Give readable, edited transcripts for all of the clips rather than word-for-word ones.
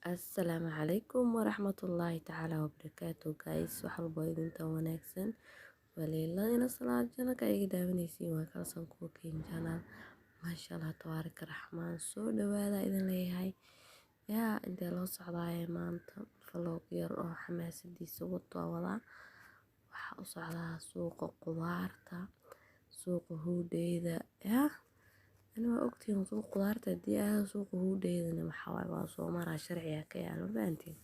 السلام عليكم ورحمة الله تعالى وبركاته guys وحلبو idinta wanaagsan waleelada salaad jana ka iga daawanaysiin waa kalsan kuwa keen channel maasha Allah tabaaraka raxmaan soo dhawaada idin leeyahay yaa intee loo socdaayay maanta vlog yar oo xamaasadiisa wato wada waxa u socdaa suuqa qudaarta suuqa huudeyda yaa أنا وقتي نسوق خضارت دي سوق هودي أنا محاول وصومر شرعي كيال بنتي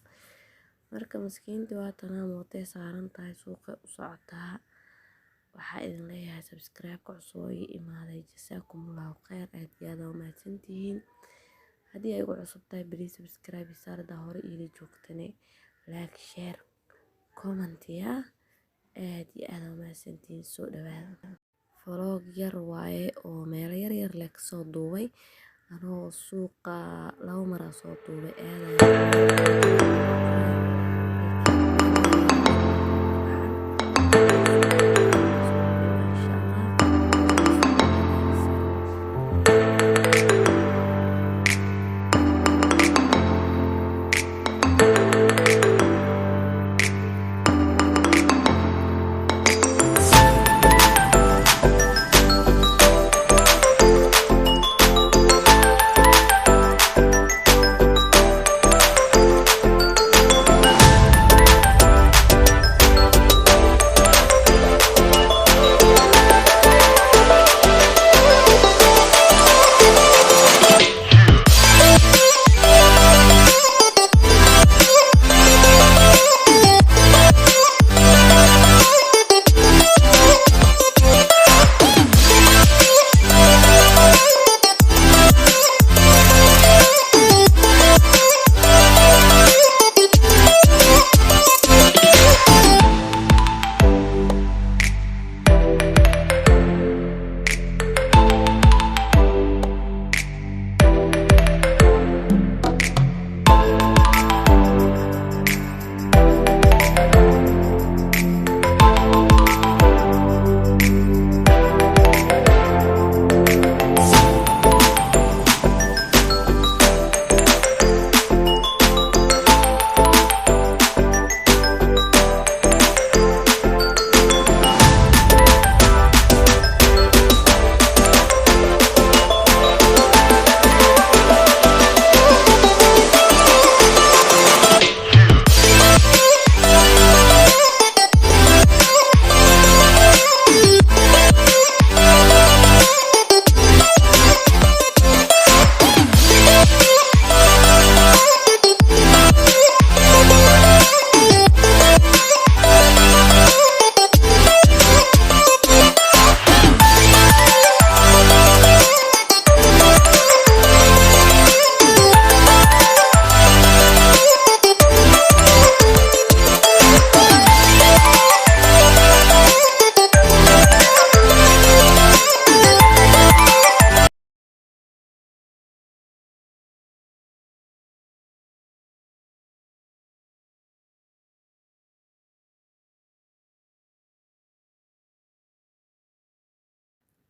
مركب مسكين دواتنا موتي صارن تاي سوق وصعتها وحائد ليها سبسكرايب كعصوي إما هذا جزاكم الله خير أهدي وما تنتهين هدي أيقو عصب تاي بري سبسكرايب يسار دهوري إلي جوكتني لايك شير كومنت يا أهدي وما تنتهين سوق دوالا vlog yar waaye oo meelo yaryar leh kasoo duubay anoo suuqa laba maraa soo duubay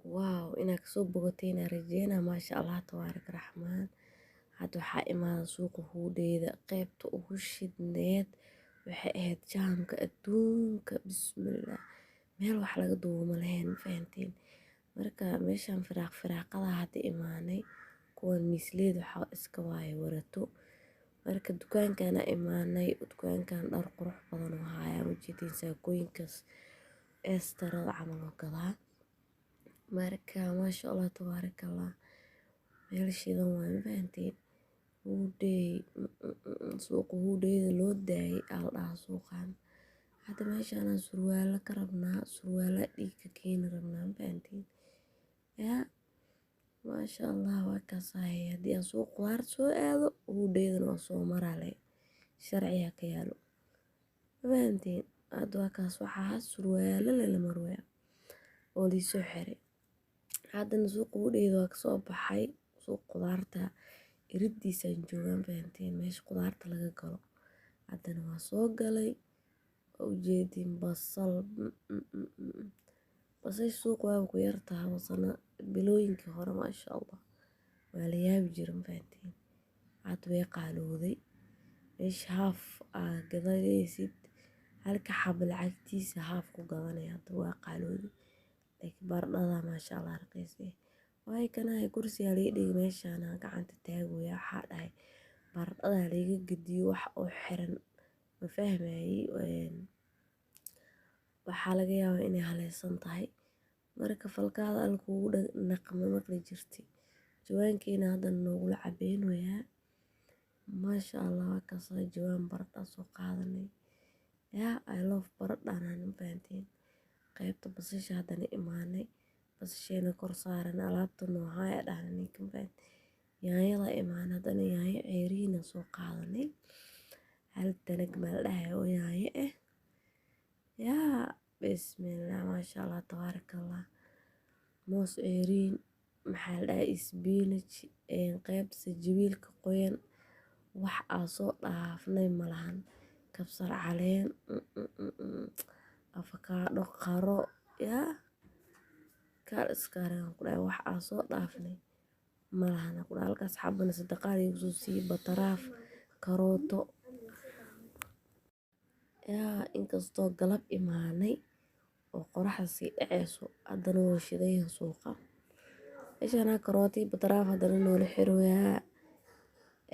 واو إنك سوق بوتينا رجينا ما شاء الله تبارك الرحمن هاد waxaa imaada suuqa huudeyda qaybta ugu shidneed waxay ahayd jaamka adduunka bismillah meel wax laga duubo ma lahayn fahantiin marka meeshaan firaaqada hadda imaanay kuwan miisleed waxaa iska waaye warato marka dukaankana imaanay dukaankan dhar qurux badan oo haya wajitiin saakooyinkaas eestarada camal oo gadaa marka maasha Allah tabaaraka Allah meel shidan waa fahantiin huudey suuqa huudeyda loo daayay aldhaha suuqan hadda meeshaan surwaalo ka rabnaa surwaalo dhiig ka keeni rabnaa fahantiin yaa maasha Allah waa kaasay haddii aan suuq qudaar soo aado huudeydana waa soo marale sharciya ka yaalo fahantiin hadda waa kaas waxaa surwaalo la marwaya oo liisoo xiray haddana suuqa huudeyda waa kasoo baxay suuq qudaarta iridiisaan joogaan fahantiin meesha qudaarta laga galo haddana waa soo galay ujeedin basal basal suuq waa ku yartahay wasana bilooyinkii hore maasha allah waa la yaabi jira mafahantiin. Hadda way qaalowday, meesha haaf aa gadanaysid halka xabo lacagtiisa haaf ku gadanaya, hadda waa qaalowday. Laakiin baradhada maasha allah raqiis waayo kanahay kursigaa liiga dhigay meeshaan aan gacanta taagooya waxaa dhahay baradhada liiga gediyo wax oo xiran ma fahmayay waxaa laga yaabaa inay haleysan tahay marka falkaada al kugu naqma maqli jirtay jawaankeena hadda noogula cabeynayaa maasha allah waa kaasoo jawaan baradha soo qaadanay yaa I love baradhana ma fahanteen. qaybta basasha haddana imaanay basasheena kor saaran alaabta noocaaya dhahna ninka ma fahanteen. yaanyada imaan haddana yaanyo ceeriina soo qaadanay hal tanag meel dhahay oo yaanyo yaa bismillah maasha allah tabaarakallah. moos ceeriin maxaa la dhahay spinach qaybta sajabiilka qoyan wax aa soo dhaafnay malahan kabsar caleen afakaadho qaro yaa kaal iskaaraan ku dhahay wax aa soo dhaafnay malahan ku dhahay halkaas xabana sadaqaad igu soo siiyey bataraaf karooto yaa inkastoo galab imaanay oo qoraxda sii dhaceyso haddana waa shidayan suuqa meeshaan karooti bataraaf haddana noola xirooyaa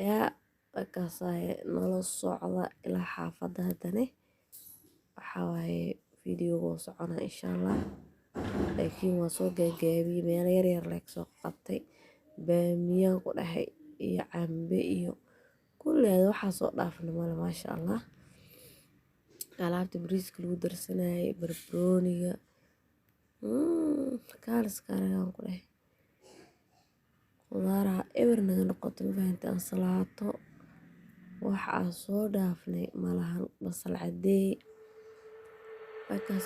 yaa markaasaa nala socda ilaa xaafadda haddana waxaa waaye videoga oo socona insha allah laakiin waa soo gaagaabiyey meelo yaryar leeg soo qabtay baamiyaan ku dhahay iyo cambe iyo kulleeda waxaa soo dhaafna male maasha allah. alaabta bariiska lagu darsanayay barbarooniga kaaliskaaragaan ku dhahay khudaaraha eber naga noqoto ma fahanteen. ansalaato wax aa soo dhaafnay malahan basal cadeey markaas